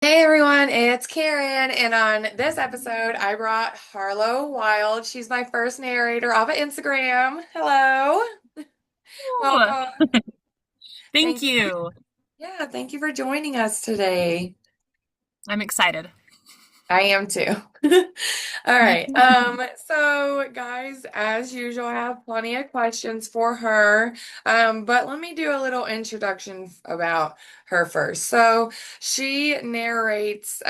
Hey everyone, it's Karen, and on this episode, I brought Harlow Wilde. She's my first narrator off of Instagram. Hello, Oh, welcome. thank Thank you. you. Yeah, thank you for joining us today. I'm excited. I am too. All right. So guys, as usual, I have plenty of questions for her. But let me do a little introduction about her first. So she narrates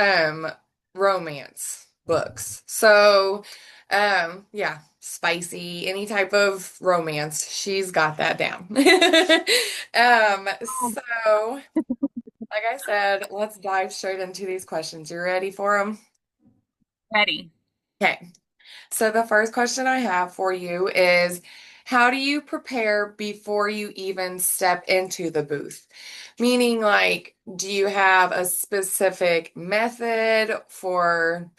romance books. So yeah, spicy, any type of romance, she's got that down. So like I said, let's dive straight into these questions. You ready for them? Ready. Okay. So the first question I have for you is, how do you prepare before you even step into the booth? Meaning, like, do you have a specific method for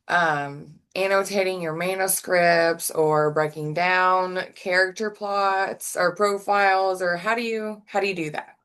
annotating your manuscripts or breaking down character plots or profiles, or how do you do that?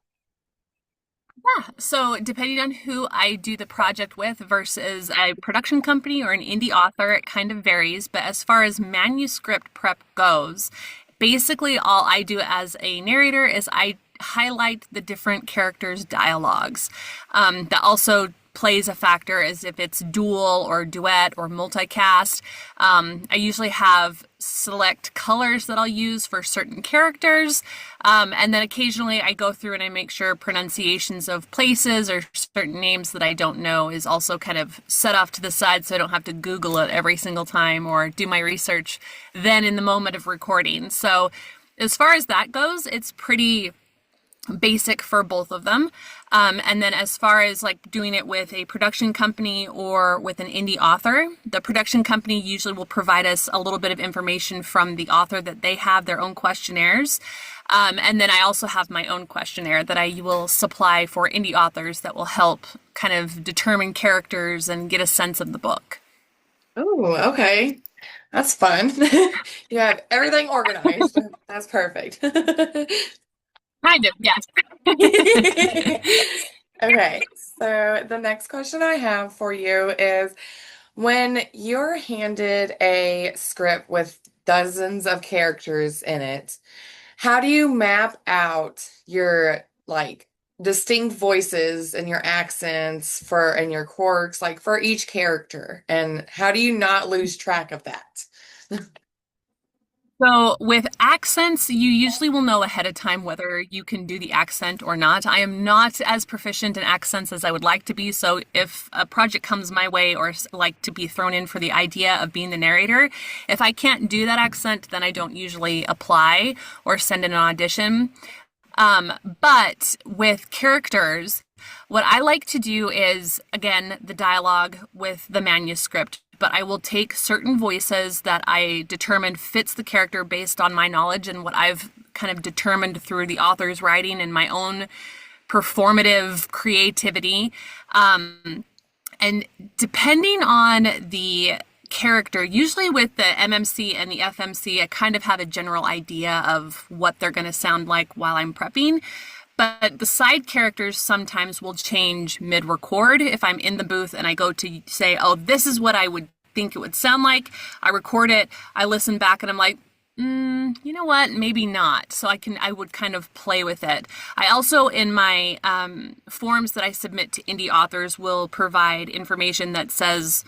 Yeah. So, depending on who I do the project with versus a production company or an indie author, it kind of varies. But as far as manuscript prep goes, basically all I do as a narrator is I highlight the different characters' dialogues. That also plays a factor as if it's dual or duet or multicast. I usually have select colors that I'll use for certain characters. And then occasionally I go through and I make sure pronunciations of places or certain names that I don't know is also kind of set off to the side so I don't have to Google it every single time or do my research then in the moment of recording. So as far as that goes, it's pretty basic for both of them. And then as far as like doing it with a production company or with an indie author, the production company usually will provide us a little bit of information from the author that they have their own questionnaires. And then I also have my own questionnaire that I will supply for indie authors that will help kind of determine characters and get a sense of the book. Oh, okay. That's fun. You have everything organized. That's perfect. Kind of, yes. Okay, so the next question I have for you is, when you're handed a script with dozens of characters in it, how do you map out your like distinct voices and your accents for and your quirks like for each character? And how do you not lose track of that? So, with accents, you usually will know ahead of time whether you can do the accent or not. I am not as proficient in accents as I would like to be. So, if a project comes my way or like to be thrown in for the idea of being the narrator, if I can't do that accent, then I don't usually apply or send in an audition. But with characters, what I like to do is, again, the dialogue with the manuscript, but I will take certain voices that I determine fits the character based on my knowledge and what I've kind of determined through the author's writing and my own performative creativity. And depending on the character, usually with the MMC and the FMC, I kind of have a general idea of what they're going to sound like while I'm prepping. But the side characters sometimes will change mid record. If I'm in the booth and I go to say, oh, this is what I would think it would sound like, I record it, I listen back, and I'm like, you know what? Maybe not. So I would kind of play with it. I also, in my forms that I submit to indie authors, will provide information that says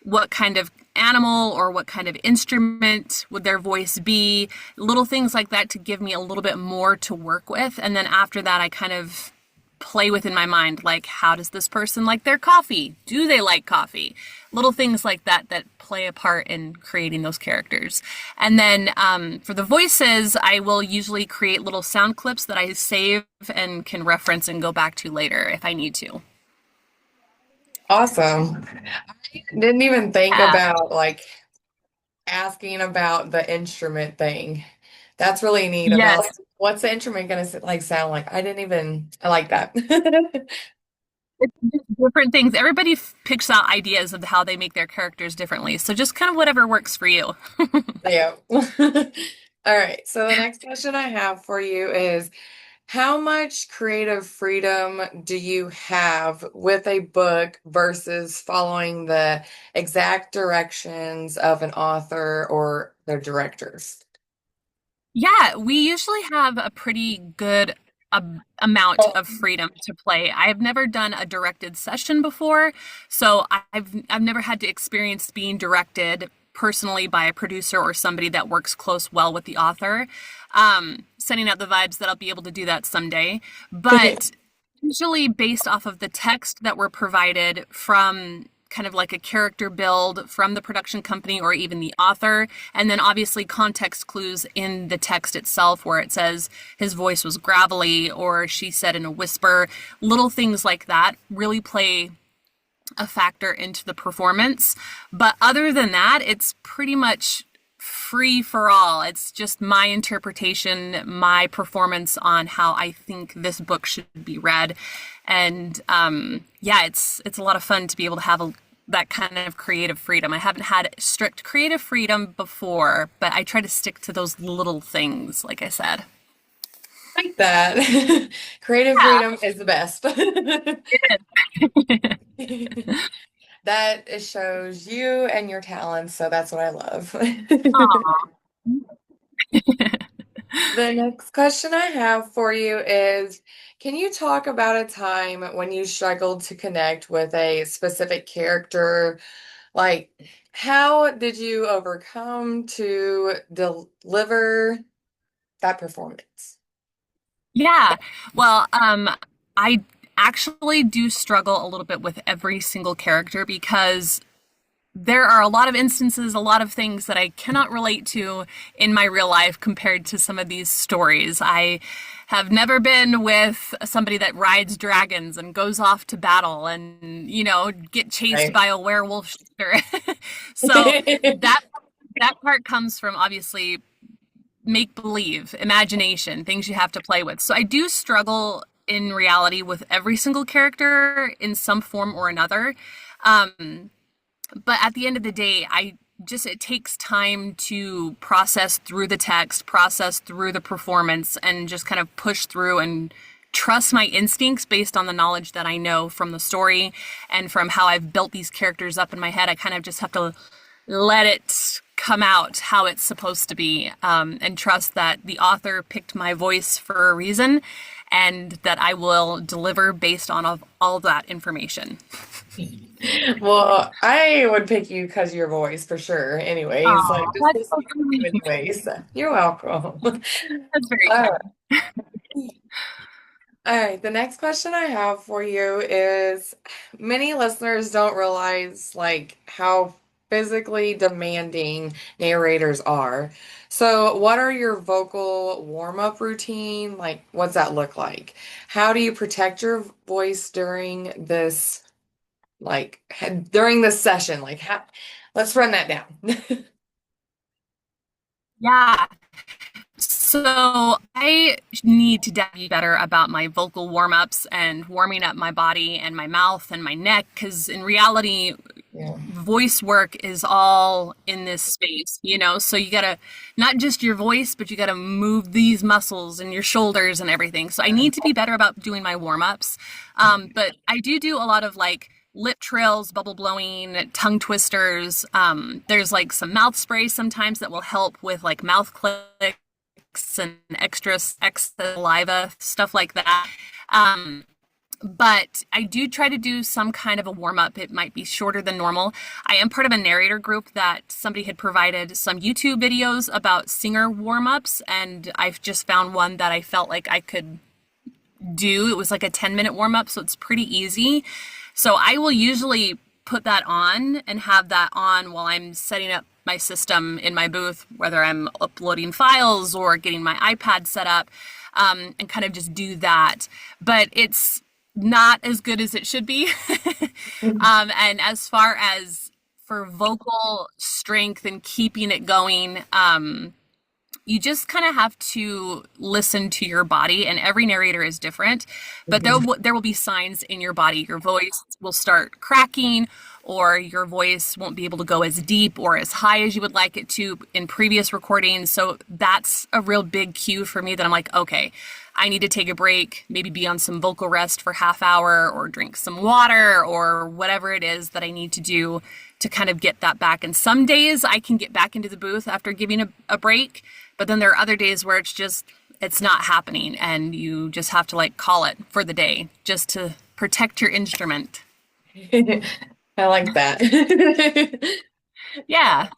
what kind of animal or what kind of instrument would their voice be, little things like that to give me a little bit more to work with. And then after that, I kind of play with in my mind, like, how does this person like their coffee? Do they like coffee? Little things like that that play a part in creating those characters. And then for the voices, I will usually create little sound clips that I save and can reference and go back to later if I need to. Awesome. Didn't even think Yeah. about like asking about the instrument thing. That's really neat about Yes. what's the instrument gonna like sound like. I like that. It's just different things. Everybody picks out ideas of how they make their characters differently. So just kind of whatever works for you. Yeah. All right. So the next question I have for you is, how much creative freedom do you have with a book versus following the exact directions of an author or their directors? Yeah, we usually have a pretty good amount Oh, of freedom to play. I've never done a directed session before, so I've never had to experience being directed personally by a producer or somebody that works well with the author. Sending out the vibes that I'll be able to do that someday, but usually based off of the text that we're provided from kind of like a character build from the production company or even the author. And then obviously context clues in the text itself where it says his voice was gravelly or she said in a whisper. Little things like that really play a factor into the performance. But other than that, it's pretty much free for all. It's just my interpretation, my performance on how I think this book should be read. And yeah, it's a lot of fun to be able to have that kind of creative freedom. I haven't had strict creative freedom before, but I try to stick to those little things, like I said. like that. Creative Yeah, freedom is the best. it is. That shows you and your talents, so that's what I love. Aw. The next question I have for you is, can you talk about a time when you struggled to connect with a specific character? Like, how did you overcome to deliver that performance? Yeah. Well, I actually do struggle a little bit with every single character because there are a lot of instances, a lot of things that I cannot relate to in my real life compared to some of these stories. I have never been with somebody that rides dragons and goes off to battle and, get chased Right. by a werewolf shooter. So that part comes from obviously make believe, imagination, things you have to play with. So I do struggle in reality with every single character in some form or another. But at the end of the day, it takes time to process through the text, process through the performance, and just kind of push through and trust my instincts based on the knowledge that I know from the story and from how I've built these characters up in my head. I kind of just have to let it come out how it's supposed to be, and trust that the author picked my voice for a reason and that I will deliver based on all of that information. Well, I would pick you because of your voice for sure. Anyways, like Oh, just that's so listening to you sweet. anyways. You're welcome. That's very All kind. right. All right, the next question I have for you is many listeners don't realize like how physically demanding narrators are. So, what are your vocal warm-up routine? Like, what's that look like? How do you protect your voice during this during this session? Like, let's run that down. Yeah. So I need to be better about my vocal warm-ups and warming up my body and my mouth and my neck because in reality, Yeah. voice work is all in this space. So you gotta not just your voice, but you gotta move these muscles and your shoulders and everything. So I need to be better about doing my warm-ups. But I do a lot of like lip trills, bubble blowing, tongue twisters. There's like some mouth spray sometimes that will help with like mouth clicks and extra saliva, stuff like that. But I do try to do some kind of a warm up. It might be shorter than normal. I am part of a narrator group that somebody had provided some YouTube videos about singer warm ups, and I've just found one that I felt like I could do. It was like a 10-minute warm up, so it's pretty easy. So I will usually put that on and have that on while I'm setting up my system in my booth, whether I'm uploading files or getting my iPad set up, and kind of just do that. But it's not as good as it should be. And as far as for vocal strength and keeping it going, you just kind of have to listen to your body, and every narrator is different, but there will be signs in your body. Your voice will start cracking, or your voice won't be able to go as deep or as high as you would like it to in previous recordings. So that's a real big cue for me that I'm like, okay, I need to take a break, maybe be on some vocal rest for half hour or drink some water or whatever it is that I need to do to kind of get that back. And some days I can get back into the booth after giving a break, but then there are other days where it's not happening and you just have to like call it for the day just to protect your instrument. I like that. Yeah.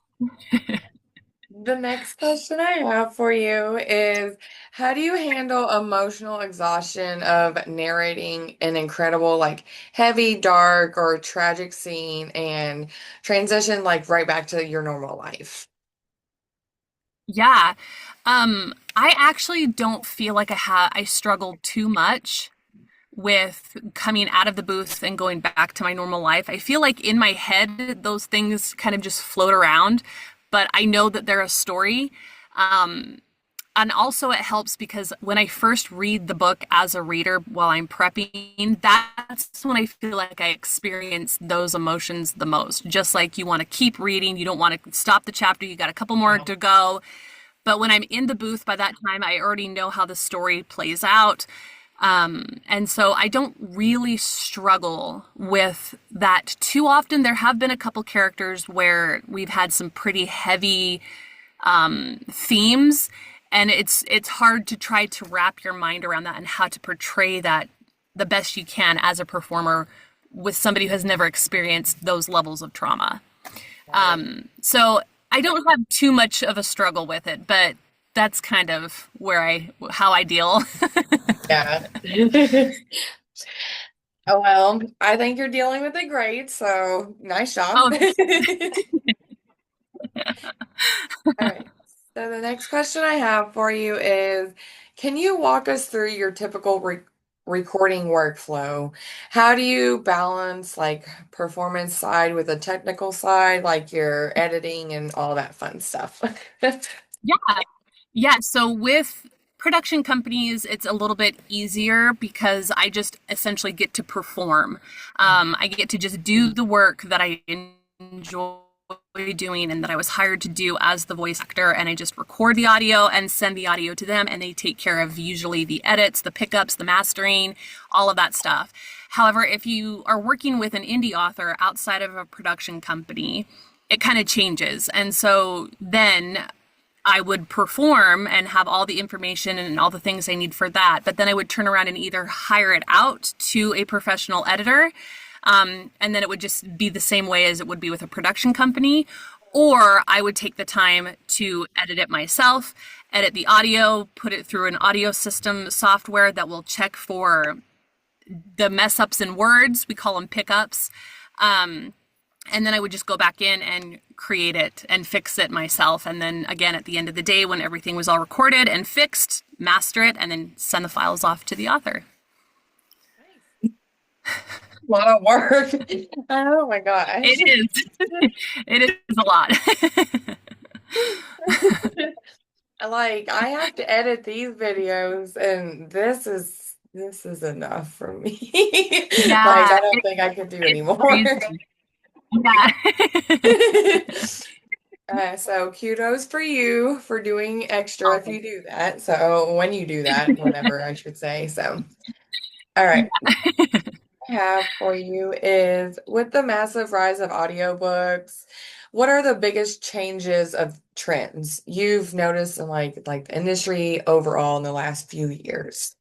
The next question I have for you is, how do you handle emotional exhaustion of narrating an incredible, like heavy, dark, or tragic scene and transition like right back to your normal life? Yeah. I actually don't feel like I struggled too much with coming out of the booth and going back to my normal life. I feel like in my head, those things kind of just float around, but I know that they're a story. Um, and also it helps because when I first read the book as a reader while I'm prepping, that's when I feel like I experience those emotions the most. Just like you want to keep reading, you don't want to stop the chapter, you got a couple more to go. But when I'm in the booth by that time, I already know how the story plays out. And so I don't really struggle with that too often. There have been a couple characters where we've had some pretty heavy themes, and it's hard to try to wrap your mind around that and how to portray that the best you can as a performer with somebody who has never experienced those levels of trauma. Right. So I don't have too much of a struggle with it, but that's kind of how I deal. Yeah. Oh, well, I think you're dealing with it great, so nice job. Oh, All right. So the next question I have for you is, can you walk us through your typical recording workflow? How do you balance like performance side with the technical side, like your editing and all that fun stuff? yeah. Yeah. So with production companies, it's a little bit easier because I just essentially get to perform. I get to just do the work that I enjoy doing and that I was hired to do as the voice actor. And I just record the audio and send the audio to them, and they take care of usually the edits, the pickups, the mastering, all of that stuff. However, if you are working with an indie author outside of a production company, it kind of changes. And so then I would perform and have all the information and all the things I need for that. But then I would turn around and either hire it out to a professional editor, and then it would just be the same way as it would be with a production company. Or I would take the time to edit it myself, edit the audio, put it through an audio system software that will check for the mess ups in words. We call them pickups. And then I would just go back in and create it and fix it myself. And then again, at the end of the day, when everything was all recorded and fixed, master it, and then send the files off to the author. A lot of work. Oh my gosh. It is. It is a lot. Like I have to edit these videos and this is enough for me. Like Yeah, I don't think I could do it's anymore. crazy. Yeah. So kudos for you for doing extra if Oh, you do that. So when you do that, whenever I should say. So, all right. I have for you is with the massive rise of audiobooks, what are the biggest changes of trends you've noticed in like the industry overall in the last few years?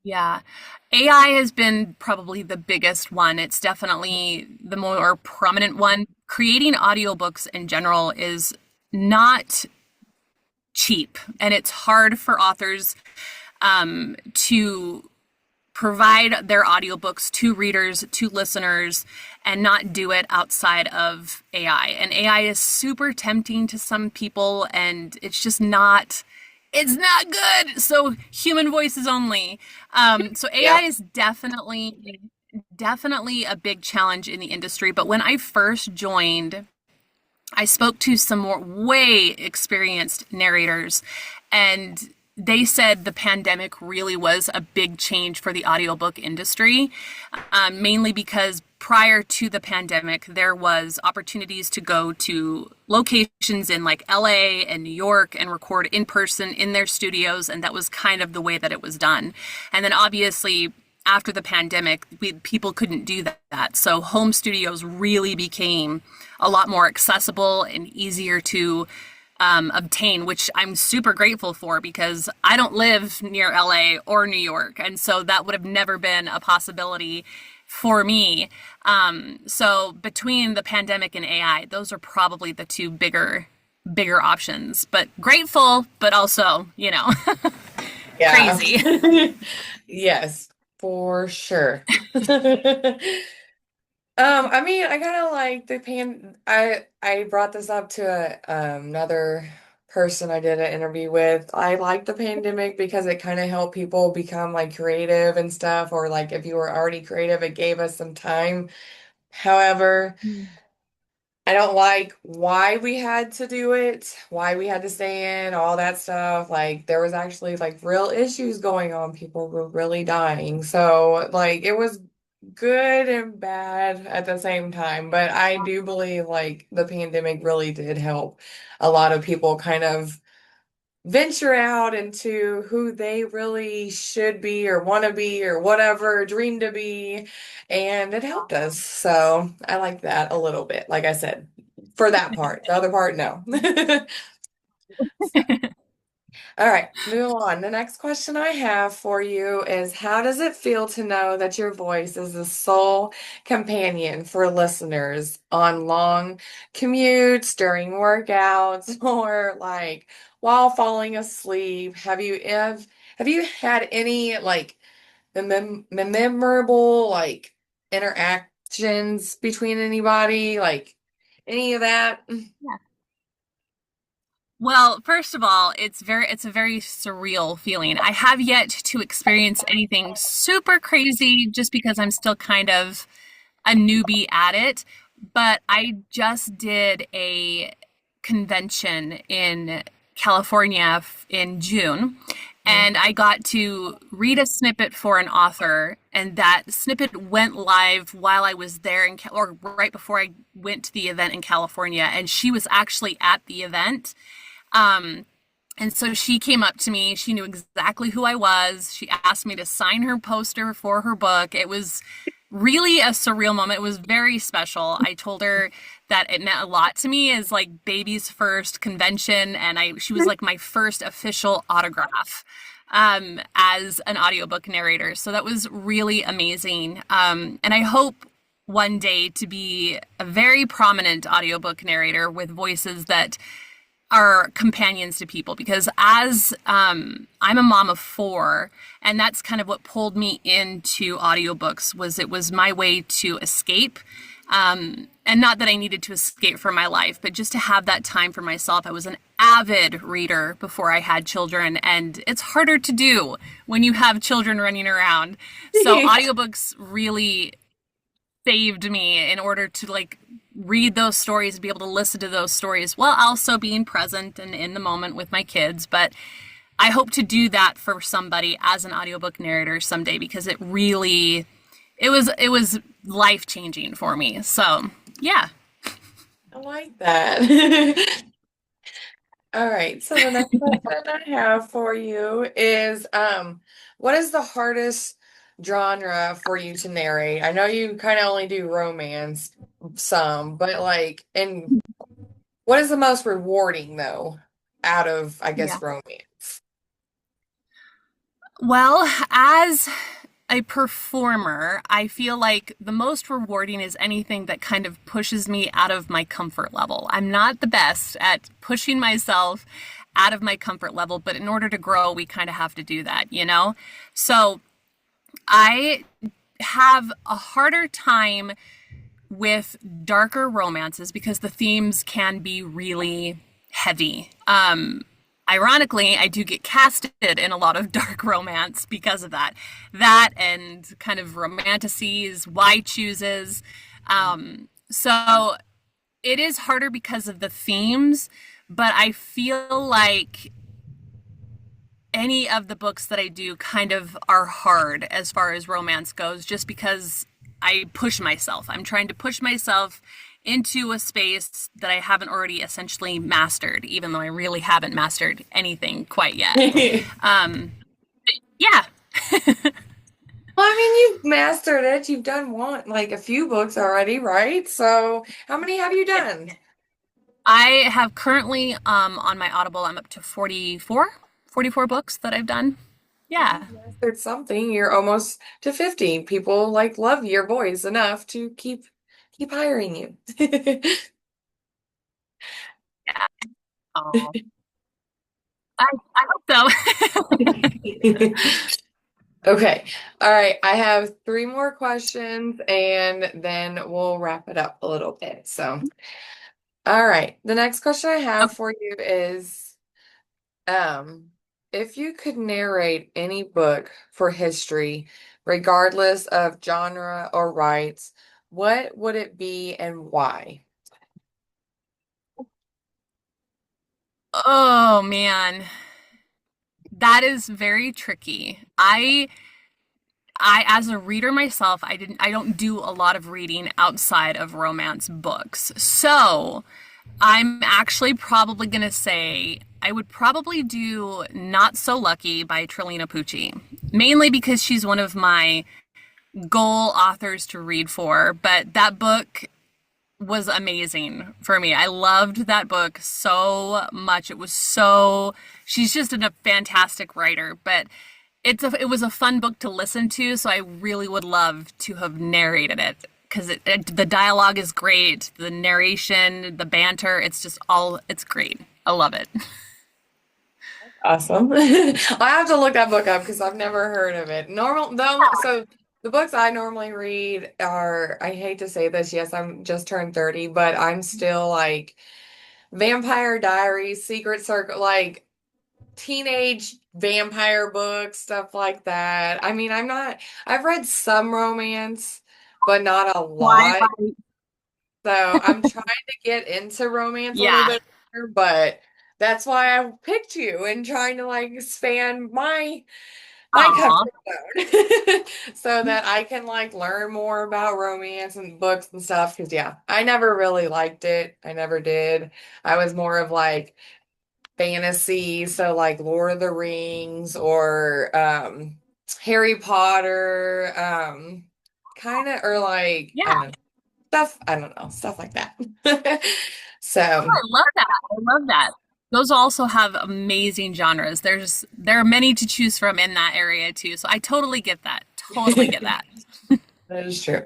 yeah. AI has been probably the biggest one. It's definitely the more prominent one. Creating audiobooks in general is not cheap, and it's hard for authors to provide their audiobooks to readers, to listeners, and not do it outside of AI. And AI is super tempting to some people, and it's not good. So human voices only. So AI Yeah. is definitely a big challenge in the industry. But when I first joined, I spoke to some more way experienced narrators, and they said the pandemic really was a big change for the audiobook industry, mainly because prior to the pandemic, there was opportunities to go to locations in like LA and New York and record in person in their studios, and that was kind of the way that it was done. And then obviously after the pandemic, people couldn't do that. So home studios really became a lot more accessible and easier to obtain, which I'm super grateful for because I don't live near LA or New York. And so that would have never been a possibility for me. So between the pandemic and AI, those are probably the two bigger options. But grateful, but also, Yeah. crazy. Yes, for sure. I mean, I kind of like the pan. I brought this up to another person I did an interview with. I like the pandemic because it kind of helped people become like creative and stuff, or like if you were already creative, it gave us some time. However, I don't like why we had to do it, why we had to stay in, all that stuff. Like there was actually like real issues going on. People were really dying. So like it was good and bad at the same time. But I do believe like the pandemic really did help a lot of people kind of venture out into who they really should be or want to be or whatever, dream to be. And it helped us. So I like that a little bit, like I said, for that part. The other part, no. All right, move on. The next question I have for you is how does it feel to know that your voice is the sole companion for listeners on long commutes, during workouts, or like while falling asleep? Have you had any like memorable like interactions between anybody, like any of that? Well, first of all, it's a very surreal feeling. I have yet to experience anything super crazy just because I'm still kind of a newbie at it, but I just did a convention in California in June, and I got to read a snippet for an author, and that snippet went live while I was there or right before I went to the event in California, and she was actually at the event. Um, and so she came up to me. She knew exactly who I was. She asked me to sign her poster for her book. It was really a surreal moment. It was very special. I told her that it meant a lot to me as like baby's first convention, and she was like my first official autograph as an audiobook narrator. So that was really amazing. And I hope one day to be a very prominent audiobook narrator with voices that are companions to people because as I'm a mom of four, and that's kind of what pulled me into audiobooks was it was my way to escape. And not that I needed to escape from my life, but just to have that time for myself. I was an avid reader before I had children, and it's harder to do when you have children running around. So audiobooks really saved me in order to like read those stories, be able to listen to those stories while also being present and in the moment with my kids. But I hope to do that for somebody as an audiobook narrator someday because it was life changing for me. So yeah. I like that. All right, so the next question I have for you is what is the hardest genre for you to narrate? I know you kind of only do romance some, but like and what is the most rewarding though out of I Yeah. guess romance? Well, as a performer, I feel like the most rewarding is anything that kind of pushes me out of my comfort level. I'm not the best at pushing myself out of my comfort level, but in order to grow, we kind of have to do that, you know? So I have a harder time with darker romances because the themes can be really heavy. Ironically, I do get casted in a lot of dark romance because of that. That and kind of romanticities, why chooses. So it is harder because of the themes, but I feel like any of the books that I do kind of are hard as far as romance goes, just because I push myself. I'm trying to push myself into a space that I haven't already essentially mastered, even though I really haven't mastered anything quite yet. Um, yeah. Well, I mean, you've mastered it. You've done one, like a few books already, right? So, how many have you done? I have currently on my Audible, I'm up to 44 books that I've done. Well, Yeah. you've mastered something. You're almost to 50. People like love your voice enough to keep hiring you. Yeah. Oh, I hope so. Okay. All right. I have three more questions and then we'll wrap it up a little bit. So, all right. The next question I have Okay. for you is, um, if you could narrate any book for history, regardless of genre or rights, what would it be and why? Oh man, that is very tricky. I as a reader myself, I don't do a lot of reading outside of romance books. So, I'm actually probably going to say I would probably do Not So Lucky by Trilina Pucci, mainly because she's one of my goal authors to read for, but that book was amazing for me. I loved that book so much. She's just a fantastic writer, but it was a fun book to listen to, so I really would love to have narrated it because the dialogue is great, the narration, the banter, it's great. I love it. Awesome. I have to look that book up because I've never heard of it. Normal though, so the books I normally read are, I hate to say this, yes, I'm just turned 30, but I'm still like Vampire Diaries, Secret Circle, like teenage vampire books, stuff like that. I mean, I've read some romance, but not a lot. Twilight. So I'm trying to get into romance a little Yeah. bit more, but that's why I picked you and trying to like expand my Aw. comfort zone so that I can like learn more about romance and books and stuff. Because yeah, I never really liked it. I never did. I was more of like fantasy, so like Lord of the Rings or Harry Potter, kind of or like I Yeah. don't know stuff. I don't know stuff like that. So I love that. I love that. Those also have amazing genres. There are many to choose from in that area too. So I totally get that. Totally get that that. is true.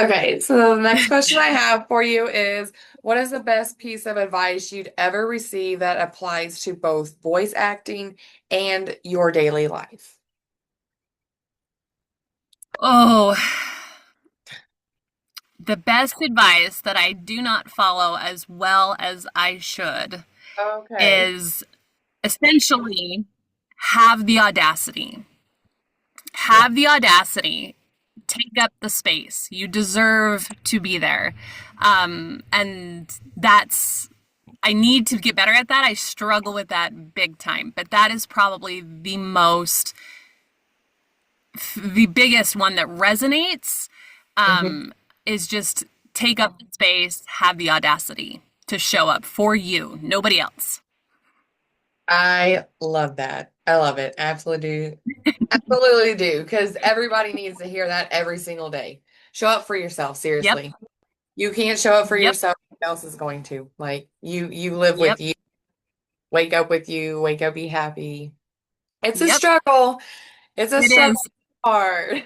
Okay, so the next question I have for you is, what is the best piece of advice you'd ever receive that applies to both voice acting and your daily life? Oh, the best advice that I do not follow as well as I should Okay. is essentially have the audacity. Yeah. Have the audacity. Take up the space. You deserve to be there. And I need to get better at that. I struggle with that big time. But that is probably the biggest one that resonates, Mhm. um, is just take up the space, have the audacity to show up for you, nobody else. I love that. I love it. Absolutely do. Absolutely do. Because everybody needs to hear that every single day. Show up for yourself, Yep, seriously. You can't show up for yep, yourself, who else is going to? Like you live with yep, you, wake up with you, wake up, be happy. It's a yep. struggle. It's a It struggle is. hard.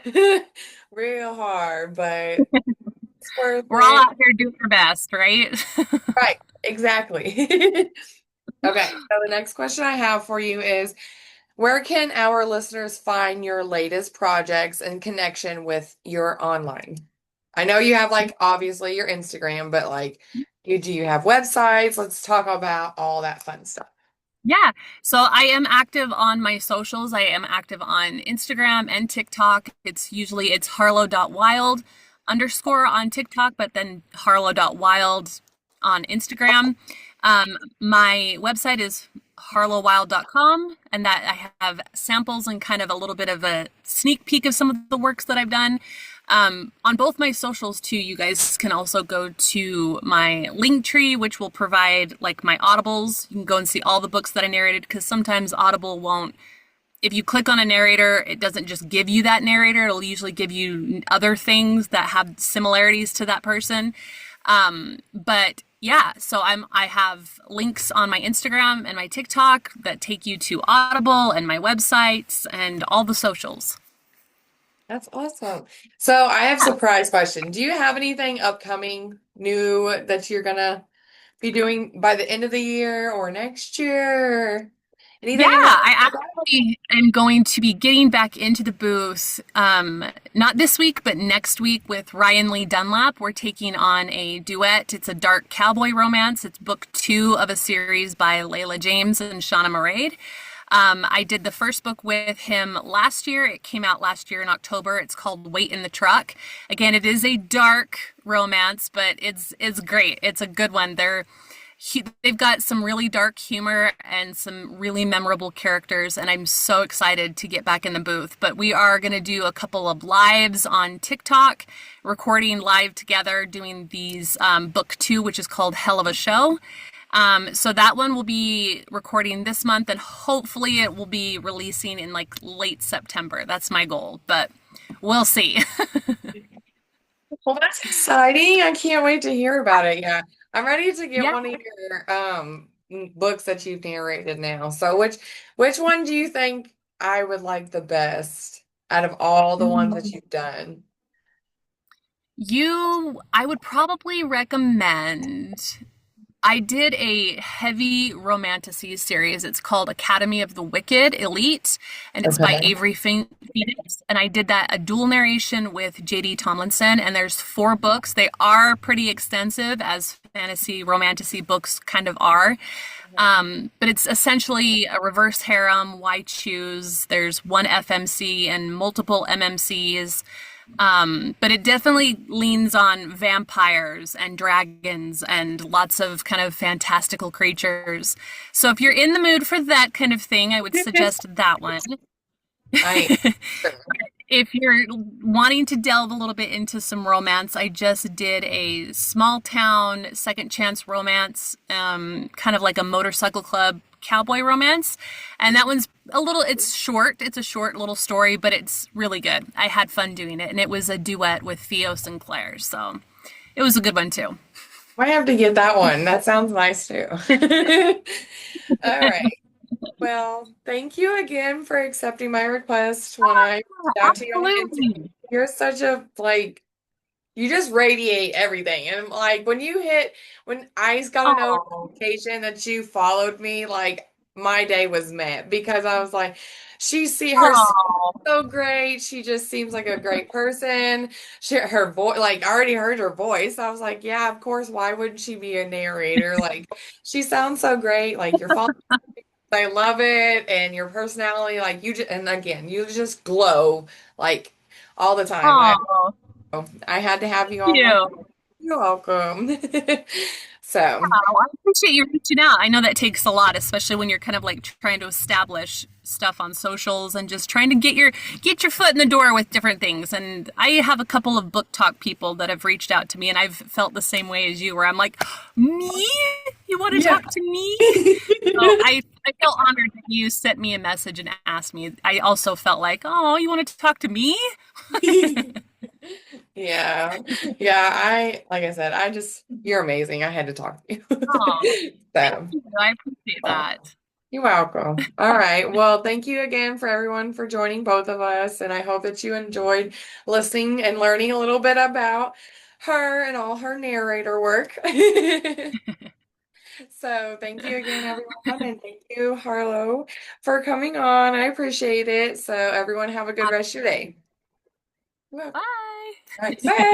Real hard, but it's worth We're all it. out here doing our best, right? Right, exactly. Okay, so the next question I have for you is, where can our listeners find your latest projects in connection with your online? I know you have like obviously your Instagram, but like do you have websites? Let's talk about all that fun stuff. Yeah. So I am active on my socials. I am active on Instagram and TikTok. It's harlow.wild underscore on TikTok, but then harlow.wild on Instagram. My website is harlowwild.com, and that I have samples and kind of a little bit of a sneak peek of some of the works that I've done. On both my socials too, you guys can also go to my link tree, which will provide like my audibles. You can go and see all the books that I narrated because sometimes Audible won't. If you click on a narrator, it doesn't just give you that narrator. It'll usually give you other things that have similarities to that person. But yeah, so I have links on my Instagram and my TikTok that take you to Audible and my websites and all the socials. That's awesome. So I have a surprise question. Do you have anything upcoming new that you're gonna be doing by the end of the year or next year? Yeah, Anything you want I to talk about? actually am going to be getting back into the booth, not this week, but next week with Ryan Lee Dunlap. We're taking on a duet. It's a dark cowboy romance. It's book 2 of a series by Layla James and Shauna Murray. I did the first book with him last year. It came out last year in October. It's called Wait in the Truck. Again, it is a dark romance, but it's great. It's a good one. They've got some really dark humor and some really memorable characters, and I'm so excited to get back in the booth. But we are going to do a couple of lives on TikTok, recording live together, doing these book 2, which is called Hell of a Show. So that one will be recording this month, and hopefully it will be releasing in like late September. That's my goal, but we'll see. Well, that's exciting. I can't wait to hear about it. Yeah. I'm ready to get Yeah. one of your books that you've narrated now. So which one do you think I would like the best out of all the ones that you've done? I would probably recommend. I did a heavy romantasy series. It's called Academy of the Wicked Elite, and it's by Okay. Avery Phoenix. And I did that a dual narration with JD Tomlinson. And there's 4 books. They are pretty extensive, as fantasy romantasy books kind of are. But it's essentially a reverse harem. Why choose? There's one FMC and multiple MMCs. But it definitely leans on vampires and dragons and lots of kind of fantastical creatures. So if you're in the mood for that kind of thing, I would suggest that one. I If you're wanting to delve a little bit into some romance, I just did a small town second chance romance, kind of like a motorcycle club cowboy romance. And that one's it's short. It's a short little story, but it's really good. I had fun doing it. And it was a duet with Theo Sinclair. So it was a good one too. might have to get that one. That sounds nice too. All right. Well, thank you again for accepting my request when I reached out to you on Instagram. Absolutely. You're such a you just radiate everything. And like when I got a Oh, notification that you followed me, like my day was met because I was like, her oh, so great. She just seems like a great person. Her voice, like I already heard her voice. I was like, yeah, of course. Why wouldn't she be a narrator? Like she sounds so great. Like your father, I love it, and your personality, like you just, and again, you just glow like all the time. oh, I had to have you thank on my. you. You're welcome. So, Oh, I appreciate you reaching out. I know that takes a lot, especially when you're kind of like trying to establish stuff on socials and just trying to get your foot in the door with different things. And I have a couple of book talk people that have reached out to me, and I've felt the same way as you, where I'm like, me? You want to yeah. talk to me? So I feel honored that you sent me a message and asked me. I also felt like, oh, you wanted to talk to me? Yeah. Yeah, like I said, you're amazing. I had to talk to Oh, you. thank So, you. I appreciate uh, that. you're welcome. All right. Well, thank you again for everyone for joining both of us. And I hope that you enjoyed listening and learning a little bit about her and all her narrator work. So thank you again, everyone. And thank you, Harlow, for coming on. I appreciate it. So everyone have a good rest of your day. You're welcome. Bye. All right. Bye.